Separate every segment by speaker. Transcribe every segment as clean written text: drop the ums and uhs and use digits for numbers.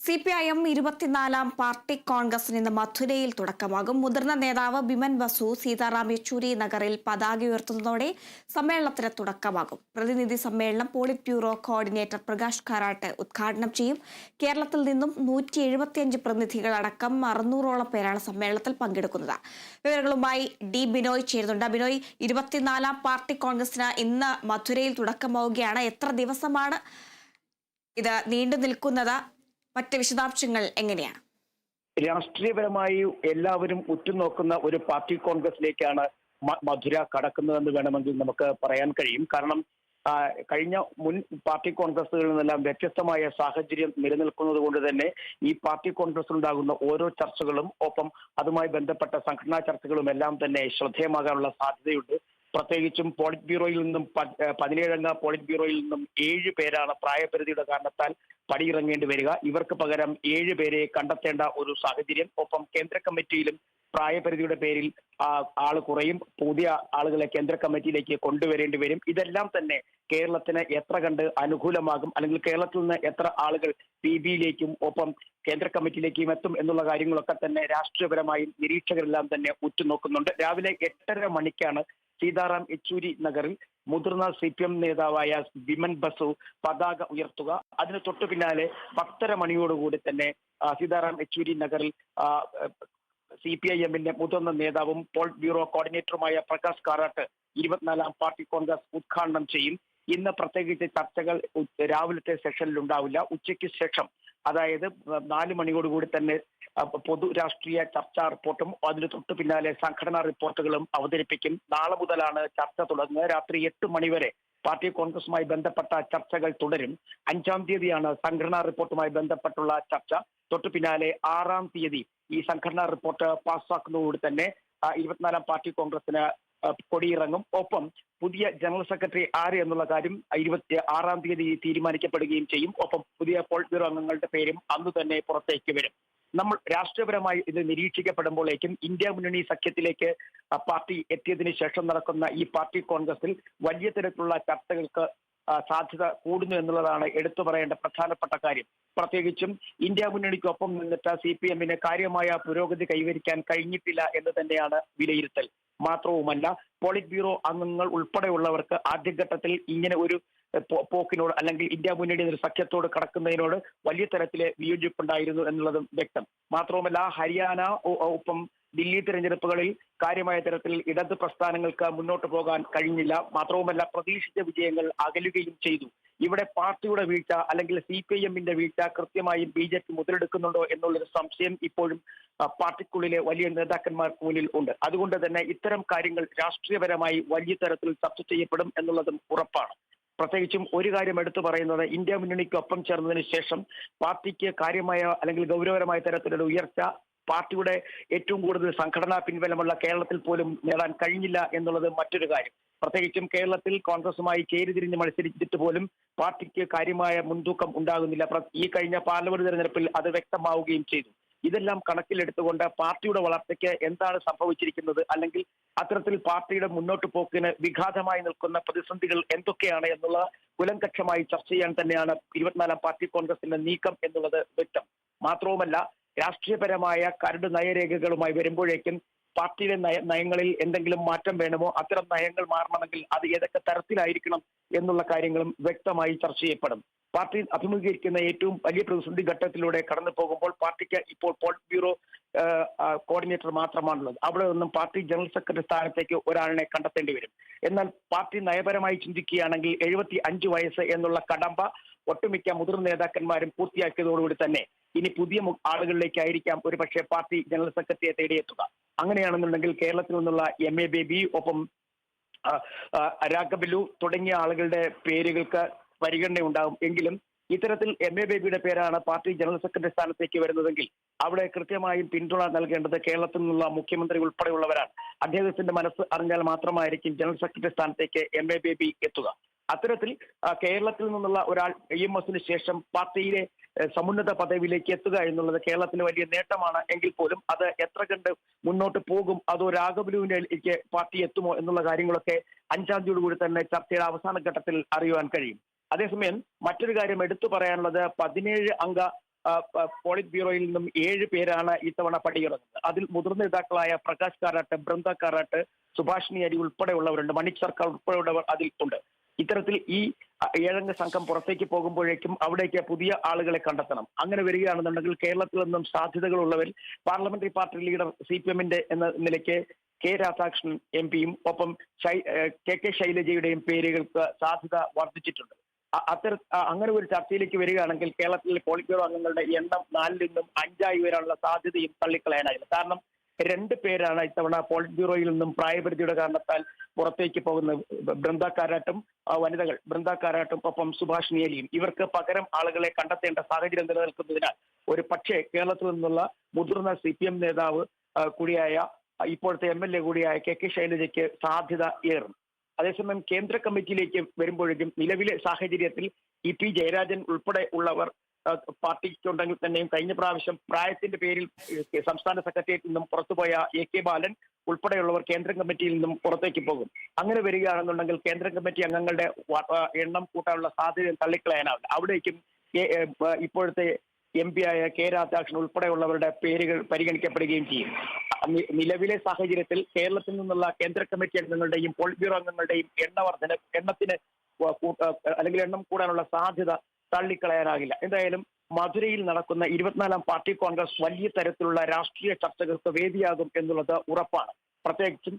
Speaker 1: CPIM 24-ാം party കോൺഗ്രസിന് ഇന്ന് മഥുരയിൽ തുടക്കമാകും. മുതിർന്ന നേതാവ് ബിമൻ ബസു സീതാറാം യെച്ചൂരി നഗറിൽ പതാക ഉയർത്തുന്നതോടെ സമ്മേളനത്തിന് തുടക്കമാകും. പ്രതിനിധി സമ്മേളനം polit bureau coordinator Prakash Karat ഉദ്ഘാടനം ചെയ്യും. കേരളത്തിൽ നിന്നും 175 പ്രതിനിധികളടക്കം 600ഓളം പേരാണ് സമ്മേളനത്തിൽ പങ്കെടുക്കുന്നത്. വിവരങ്ങളുമായി ഡി ബിനോയ് ചേരുന്നുണ്ട്. ബിനോയ്, 24-ാം പാർട്ടി കോൺഗ്രസിന് ഇന്ന് മഥുരയിൽ തുടക്കമാവുകയാണ്. എത്ര ദിവസമാണ് ഇത് നീണ്ടു നിൽക്കുന്നത്? മറ്റ് വിശദാംശങ്ങൾ എങ്ങനെയാണ്?
Speaker 2: രാഷ്ട്രീയപരമായി എല്ലാവരും ഉറ്റുനോക്കുന്ന ഒരു പാർട്ടി കോൺഗ്രസിലേക്കാണ് മധുര കടക്കുന്നതെന്ന് വേണമെങ്കിൽ നമുക്ക് പറയാൻ കഴിയും. കാരണം കഴിഞ്ഞ മുൻ പാർട്ടി കോൺഗ്രസുകളിൽ നിന്നെല്ലാം വ്യത്യസ്തമായ സാഹചര്യം നിലനിൽക്കുന്നത് കൊണ്ട് തന്നെ ഈ പാർട്ടി കോൺഗ്രസിലുണ്ടാകുന്ന ഓരോ ചർച്ചകളും ഒപ്പം അതുമായി ബന്ധപ്പെട്ട സംഘടനാ ചർച്ചകളും എല്ലാം തന്നെ ശ്രദ്ധേയമാകാനുള്ള സാധ്യതയുണ്ട്. പ്രത്യേകിച്ചും പോളിറ്റ് ബ്യൂറോയിൽ നിന്നും 17 പോളിറ്റ് ബ്യൂറോയിൽ നിന്നും 7 പേരാണ് പ്രായപരിധിയുടെ കാരണത്താൽ പടിയിറങ്ങേണ്ടി വരിക. ഇവർക്ക് പകരം 7 പേരെ കണ്ടെത്തേണ്ട ഒരു സാഹചര്യം. ഒപ്പം കേന്ദ്ര കമ്മിറ്റിയിലും പ്രായപരിധിയുടെ പേരിൽ ആള് കുറയും. പുതിയ ആളുകളെ കേന്ദ്ര കമ്മിറ്റിയിലേക്ക് കൊണ്ടുവരേണ്ടി വരും. ഇതെല്ലാം തന്നെ കേരളത്തിന് എത്ര കണ്ട് അനുകൂലമാകും, അല്ലെങ്കിൽ കേരളത്തിൽ നിന്ന് എത്ര ആളുകൾ PBയിലേക്കും ഒപ്പം കേന്ദ്ര കമ്മിറ്റിയിലേക്കും എത്തും എന്നുള്ള കാര്യങ്ങളൊക്കെ തന്നെ രാഷ്ട്രീയപരമായും നിരീക്ഷകരെല്ലാം തന്നെ ഉറ്റുനോക്കുന്നുണ്ട്. രാവിലെ 8:30 മണിക്കാണ് സീതാറാം യെച്ചൂരി നഗറിൽ മുതിർന്ന CPM നേതാവായ ബിമൻ ബസു പതാക ഉയർത്തുക. അതിന് തൊട്ടു പിന്നാലെ 10:30 മണിയോടുകൂടി തന്നെ സീതാറാം യെച്ചൂരി നഗറിൽ CPIM മുതിർന്ന നേതാവും പോളിറ്റ് ബ്യൂറോ കോർഡിനേറ്ററുമായ പ്രകാശ് കാരാട്ട് 24-ാം പാർട്ടി കോൺഗ്രസ് ഉദ്ഘാടനം ചെയ്യും. ഇന്ന് പ്രത്യേകിച്ച് ചർച്ചകൾ രാവിലത്തെ സെഷനിൽ ഉണ്ടാവില്ല. ഉച്ചയ്ക്ക് ശേഷം, അതായത് 4 മണിയോടുകൂടി തന്നെ പൊതു രാഷ്ട്രീയ ചർച്ചാ റിപ്പോർട്ടും അതിന് തൊട്ടു പിന്നാലെ സംഘടനാ റിപ്പോർട്ടുകളും അവതരിപ്പിക്കും. നാളെ മുതലാണ് ചർച്ച തുടങ്ങുക. രാത്രി 8 മണിവരെ പാർട്ടി കോൺഗ്രസുമായി ബന്ധപ്പെട്ട ചർച്ചകൾ തുടരും. 5-ാം തീയതിയാണ് സംഘടനാ റിപ്പോർട്ടുമായി ബന്ധപ്പെട്ടുള്ള ചർച്ച. തൊട്ടു പിന്നാലെ 6-ാം തീയതി ഈ സംഘടനാ റിപ്പോർട്ട് പാസ്സാക്കുന്നതോടുകൂടി തന്നെ 24-ാം പാർട്ടി കോൺഗ്രസിന് കൊടിയിറങ്ങും. ഒപ്പം പുതിയ ജനറൽ സെക്രട്ടറി ആര് എന്നുള്ള കാര്യം 26-ാം തീയതി തീരുമാനിക്കപ്പെടുകയും ചെയ്യും. ഒപ്പം പുതിയ പോളിറ്റ് ബ്യൂറോ അംഗങ്ങളുടെ പേരും അന്ന് തന്നെ പുറത്തേക്ക് വരും. നമ്മൾ രാഷ്ട്രീയപരമായി ഇത് നിരീക്ഷിക്കപ്പെടുമ്പോഴേക്കും ഇന്ത്യ മുന്നണി സഖ്യത്തിലേക്ക് പാർട്ടി എത്തിയതിനു ശേഷം നടക്കുന്ന ഈ പാർട്ടി കോൺഗ്രസിൽ വലിയ തരത്തിലുള്ള ചർച്ചകൾക്ക് സാധ്യത കൂടുന്നു എന്നുള്ളതാണ് എടുത്തു പറയേണ്ട പ്രധാനപ്പെട്ട കാര്യം. പ്രത്യേകിച്ചും ഇന്ത്യ മുന്നണിക്കൊപ്പം നിന്നിട്ട് CPMന് കാര്യമായ പുരോഗതി കൈവരിക്കാൻ കഴിഞ്ഞിട്ടില്ല എന്ന് തന്നെയാണ് വിലയിരുത്തൽ. മാത്രവുമല്ല, പോളിറ്റ് ബ്യൂറോ അംഗങ്ങൾ ഉൾപ്പെടെയുള്ളവർക്ക് ആദ്യഘട്ടത്തിൽ ഇങ്ങനെ ഒരു പോക്കിനോട്, അല്ലെങ്കിൽ ഇന്ത്യ മുന്നണി ഒരു സഖ്യത്തോട് കടക്കുന്നതിനോട് വലിയ തരത്തിലെ വിയോജിപ്പുണ്ടായിരുന്നു എന്നുള്ളതും വ്യക്തം. മാത്രവുമല്ല, ഹരിയാന ഒപ്പം ദില്ലി തെരഞ്ഞെടുപ്പുകളിൽ കാര്യമായ തരത്തിൽ ഇടത് പ്രസ്ഥാനങ്ങൾക്ക് മുന്നോട്ട് പോകാൻ കഴിഞ്ഞില്ല. മാത്രവുമല്ല, പ്രതീക്ഷിച്ച വിജയങ്ങൾ അകലുകയും ചെയ്തു. ഇവിടെ പാർട്ടിയുടെ വീഴ്ച, അല്ലെങ്കിൽ CPIMന്റെ വീഴ്ച കൃത്യമായും BJP മുതലെടുക്കുന്നുണ്ടോ എന്നുള്ളൊരു സംശയം ഇപ്പോഴും പാർട്ടിക്കുള്ളിലെ വലിയ നേതാക്കന്മാർക്ക് മുന്നിൽ ഉണ്ട്. അതുകൊണ്ട് തന്നെ ഇത്തരം കാര്യങ്ങൾ രാഷ്ട്രീയപരമായി വലിയ തരത്തിൽ ചർച്ച ചെയ്യപ്പെടും എന്നുള്ളതും ഉറപ്പാണ്. പ്രത്യേകിച്ചും ഒരു കാര്യം എടുത്തു പറയുന്നത്, ഇന്ത്യ മുന്നണിക്കൊപ്പം ചേർന്നതിന് ശേഷം പാർട്ടിക്ക് കാര്യമായ അല്ലെങ്കിൽ ഗൗരവകരമായ തരത്തിലുള്ള ഉയർച്ച പാർട്ടിയുടെ ഏറ്റവും കൂടുതൽ സംഘടനാ പിൻബലമുള്ള കേരളത്തിൽ പോലും നേടാൻ കഴിഞ്ഞില്ല എന്നുള്ളത് മറ്റൊരു കാര്യം. പ്രത്യേകിച്ചും കേരളത്തിൽ കോൺഗ്രസുമായി ചേരിതിരിഞ്ഞ് മത്സരിച്ചിട്ട് പോലും പാർട്ടിക്ക് കാര്യമായ മുൻതൂക്കം ഉണ്ടാകുന്നില്ല. ഈ കഴിഞ്ഞ പാർലമെന്റ് തെരഞ്ഞെടുപ്പിൽ അത് വ്യക്തമാവുകയും ചെയ്തു. ഇതെല്ലാം കണക്കിലെടുത്തുകൊണ്ട് പാർട്ടിയുടെ വളർച്ചയ്ക്ക് എന്താണ് സംഭവിച്ചിരിക്കുന്നത്, അല്ലെങ്കിൽ അത്തരത്തിൽ പാർട്ടിയുടെ മുന്നോട്ട് പോക്കിന് വിഘാതമായി നിൽക്കുന്ന പ്രതിസന്ധികൾ എന്തൊക്കെയാണ് എന്നുള്ള കുലങ്കക്ഷമായി ചർച്ച ചെയ്യാൻ തന്നെയാണ് 24-ാം പാർട്ടി കോൺഗ്രസിന്റെ നീക്കം എന്നുള്ളത് വ്യക്തം. മാത്രവുമല്ല, രാഷ്ട്രീയപരമായ കരട് നയരേഖകളുമായി വരുമ്പോഴേക്കും പാർട്ടിയിലെ നയങ്ങളിൽ എന്തെങ്കിലും മാറ്റം വേണമോ, അത്തരം നയങ്ങൾ മാറണമെങ്കിൽ അത് ഏതൊക്കെ തരത്തിലായിരിക്കണം എന്നുള്ള കാര്യങ്ങളും വ്യക്തമായി ചർച്ച ചെയ്യപ്പെടും. പാർട്ടി അഭിമുഖീകരിക്കുന്ന ഏറ്റവും വലിയ പ്രതിസന്ധി ഘട്ടത്തിലൂടെ കടന്നു പോകുമ്പോൾ പാർട്ടിക്ക് ഇപ്പോൾ പോളിറ്റ് ബ്യൂറോ കോർഡിനേറ്റർ മാത്രമാണുള്ളത്. അവിടെ നിന്നും പാർട്ടി ജനറൽ സെക്രട്ടറി സ്ഥാനത്തേക്ക് ഒരാളിനെ കണ്ടെത്തേണ്ടി വരും. എന്നാൽ പാർട്ടി നയപരമായി ചിന്തിക്കുകയാണെങ്കിൽ 75 വയസ്സ് എന്നുള്ള കടമ്പ ഒട്ടുമിക്ക മുതിർന്ന നേതാക്കന്മാരും പൂർത്തിയാക്കിയതോടുകൂടി തന്നെ ഇനി പുതിയ ആളുകളിലേക്കായിരിക്കാം ഒരു പക്ഷേ പാർട്ടി ജനറൽ സെക്രട്ടറിയെ തേടിയെത്തുക. അങ്ങനെയാണെന്നുണ്ടെങ്കിൽ കേരളത്തിൽ നിന്നുള്ള MA ബേബി ഒപ്പം രാഘബലു തുടങ്ങിയ ആളുകളുടെ പേരുകൾക്ക് പരിഗണന ഉണ്ടാകും. എങ്കിലും ഇത്തരത്തിൽ MA ബേബിയുടെ പേരാണ് പാർട്ടി ജനറൽ സെക്രട്ടറി സ്ഥാനത്തേക്ക് വരുന്നതെങ്കിൽ അവിടെ കൃത്യമായും പിന്തുണ നൽകേണ്ടത് കേരളത്തിൽ നിന്നുള്ള മുഖ്യമന്ത്രി ഉൾപ്പെടെയുള്ളവരാണ്. അദ്ദേഹത്തിന്റെ മനസ്സ് അറിഞ്ഞാൽ മാത്രമായിരിക്കും ജനറൽ സെക്രട്ടറി സ്ഥാനത്തേക്ക് MA ബേബി എത്തുക. അത്തരത്തിൽ കേരളത്തിൽ നിന്നുള്ള ഒരാൾ EMSന് ശേഷം പാർട്ടിയിലെ സമുന്നത പദവിയിലേക്ക് എത്തുക എന്നുള്ളത് കേരളത്തിന് വലിയ നേട്ടമാണ്. എങ്കിൽ പോലും അത് എത്ര കണ്ട് മുന്നോട്ട് പോകും, അതോ രാഘബലുവിലേക്ക് പാർട്ടി എത്തുമോ എന്നുള്ള കാര്യങ്ങളൊക്കെ 5-ാം തീയതിയോടുകൂടി തന്നെ ചർച്ചയുടെ അവസാന ഘട്ടത്തിൽ അറിയുവാൻ കഴിയും. അതേസമയം മറ്റൊരു കാര്യം എടുത്തു പറയാനുള്ളത്, 17 അംഗ പോളിറ്റ് ബ്യൂറോയിൽ നിന്നും 7 പേരാണ് ഇത്തവണ പടിയിറങ്ങുന്നത്. അതിൽ മുതിർന്ന നേതാക്കളായ പ്രകാശ് കാരാട്ട്, ബൃന്ദ കാരാട്ട്, സുഭാഷിണി അരി ഉൾപ്പെടെയുള്ളവരുണ്ട്. മണിക് സർക്കാർ ഉൾപ്പെടെയുള്ളവർ അതിൽ ഉണ്ട്. ഇത്തരത്തിൽ ഈ 7 അംഗ സംഘം പുറത്തേക്ക് പോകുമ്പോഴേക്കും അവിടേക്ക് പുതിയ ആളുകളെ കണ്ടെത്തണം. അങ്ങനെ വരികയാണെന്നുണ്ടെങ്കിൽ കേരളത്തിൽ നിന്നും സാധ്യതകളുള്ളവർ പാർലമെന്ററി പാർട്ടി ലീഡർ CPM-ന്റെ എന്ന നിലയ്ക്ക് കെ രാധാകൃഷ്ണൻ MP-യും ഒപ്പം KK ശൈലജയുടെയും പേരുകൾക്ക് സാധ്യത വർദ്ധിച്ചിട്ടുണ്ട്. അങ്ങനെ ഒരു ചർച്ചയിലേക്ക് വരികയാണെങ്കിൽ കേരളത്തിലെ പോളിറ്റ് ബ്യൂറോ അംഗങ്ങളുടെ എണ്ണം 4-ൽ നിന്നും 5 വരാനുള്ള സാധ്യതയും തള്ളിക്കളയാനായില്ല. കാരണം 2 പേരാണ് ഇത്തവണ പോളിറ്റ് ബ്യൂറോയിൽ നിന്നും പ്രായപരിധിയുടെ കാരണത്താൽ പുറത്തേക്ക് പോകുന്ന ബൃന്ദ കാരാട്ടും വനിതകൾ ബൃന്ദ കാരാട്ടും ഒപ്പം സുഭാഷിണി അലിയും. ഇവർക്ക് പകരം ആളുകളെ കണ്ടെത്തേണ്ട സാഹചര്യം നിലനിൽക്കുന്നതിനാൽ ഒരു പക്ഷേ കേരളത്തിൽ നിന്നുള്ള മുതിർന്ന CPM നേതാവ് കൂടിയായ ഇപ്പോഴത്തെ MLA കൂടിയായ KK ശൈലജയ്ക്ക് സാധ്യത ഏറും. അതേസമയം കേന്ദ്ര കമ്മിറ്റിയിലേക്ക് വരുമ്പോഴേക്കും നിലവിലെ സാഹചര്യത്തിൽ EP ജയരാജൻ ഉൾപ്പെടെ ഉള്ളവർ പാർട്ടിക്കുണ്ടെങ്കിൽ തന്നെയും കഴിഞ്ഞ പ്രാവശ്യം പ്രായത്തിന്റെ പേരിൽ സംസ്ഥാന സെക്രട്ടേറിയറ്റിൽ നിന്നും പുറത്തുപോയ AK ബാലൻ ഉൾപ്പെടെയുള്ളവർ കേന്ദ്ര കമ്മിറ്റിയിൽ നിന്നും പുറത്തേക്ക് പോകും. അങ്ങനെ വരികയാണെന്നുണ്ടെങ്കിൽ കേന്ദ്ര കമ്മിറ്റി അംഗങ്ങളുടെ എണ്ണം കൂട്ടാനുള്ള സാധ്യത തള്ളിക്കളയാനാവില്ല. അവിടേക്കും ഇപ്പോഴത്തെ MP ആയ കെ രാധാകൃഷ്ണൻ ഉൾപ്പെടെയുള്ളവരുടെ പേരുകൾ പരിഗണിക്കപ്പെടുകയും ചെയ്യും. നിലവിലെ സാഹചര്യത്തിൽ കേരളത്തിൽ നിന്നുള്ള കേന്ദ്ര കമ്മിറ്റി അംഗങ്ങളുടെയും പോളിറ്റ് ബ്യൂറോ അംഗങ്ങളുടെയും എണ്ണത്തിന് അല്ലെങ്കിൽ എണ്ണം കൂടാനുള്ള സാധ്യത തള്ളിക്കളയാനാകില്ല. എന്തായാലും മധുരയിൽ നടക്കുന്ന 24-ാം പാർട്ടി കോൺഗ്രസ് വലിയ തരത്തിലുള്ള രാഷ്ട്രീയ ചർച്ചകൾക്ക് വേദിയാകും എന്നുള്ളത് ഉറപ്പാണ്. പ്രത്യേകിച്ചും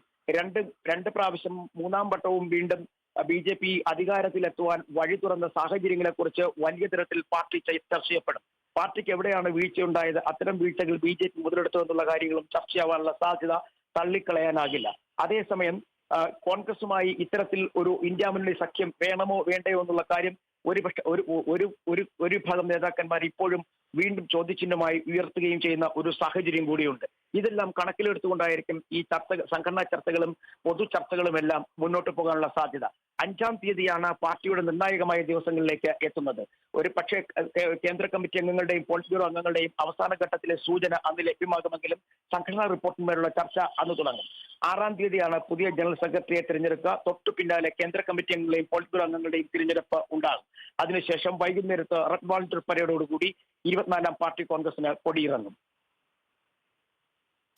Speaker 2: രണ്ട് പ്രാവശ്യം 3-ാം വട്ടവും വീണ്ടും BJP അധികാരത്തിലെത്തുവാൻ വഴി തുറന്ന സാഹചര്യങ്ങളെക്കുറിച്ച് വലിയ തരത്തിൽ പാർട്ടി ചർച്ച ചെയ്യപ്പെടും. പാർട്ടിക്ക് എവിടെയാണ് വീഴ്ചയുണ്ടായത്, അത്തരം വീഴ്ചകൾ BJP മുതലെടുത്തു എന്നുള്ള കാര്യങ്ങളും ചർച്ചയാവാനുള്ള സാധ്യത തള്ളിക്കളയാനാകില്ല. അതേസമയം കോൺഗ്രസുമായി ഇത്തരത്തിൽ ഒരു ഇന്ത്യ മുന്നണി സഖ്യം വേണമോ വേണ്ടയോ എന്നുള്ള കാര്യം ഒരു വിഭാഗം നേതാക്കന്മാർ ഇപ്പോഴും വീണ്ടും ചോദ്യചിഹ്നമായി ഉയർത്തുകയും ചെയ്യുന്ന ഒരു സാഹചര്യം കൂടിയുണ്ട്. ഇതെല്ലാം കണക്കിലെടുത്തുകൊണ്ടായിരിക്കും ഈ സംഘടനാ ചർച്ചകളും പൊതു ചർച്ചകളും എല്ലാം മുന്നോട്ട് പോകാനുള്ള സാധ്യത. 5-ാം തീയതിയാണ് പാർട്ടിയുടെ നിർണായകമായ ദിവസങ്ങളിലേക്ക് എത്തുന്നത്. ഒരു പക്ഷേ കേന്ദ്ര കമ്മിറ്റി അംഗങ്ങളുടെയും പോളിറ്റ് ബ്യൂറോ അംഗങ്ങളുടെയും അവസാന ഘട്ടത്തിലെ സൂചന അന്ന് ലഭ്യമാകുമെങ്കിലും സംഘടനാ റിപ്പോർട്ടിന്മേലുള്ള ചർച്ച അന്ന് തുടങ്ങും. 6-ാം തീയതിയാണ് പുതിയ ജനറൽ സെക്രട്ടറിയെ തിരഞ്ഞെടുക്കുക. തൊട്ടു പിന്നാലെ കേന്ദ്ര കമ്മിറ്റി അംഗങ്ങളെയും പോളിറ്റ് ബ്യൂറോ അംഗങ്ങളുടെയും തിരഞ്ഞെടുപ്പ് ഉണ്ടാകും. അതിനുശേഷം വൈകുന്നേരത്ത് റെഡ് വാളണ്ടിയർ പരേഡോടുകൂടി 24-ാം പാർട്ടി കോൺഗ്രസിന് കൊടിയിറങ്ങും.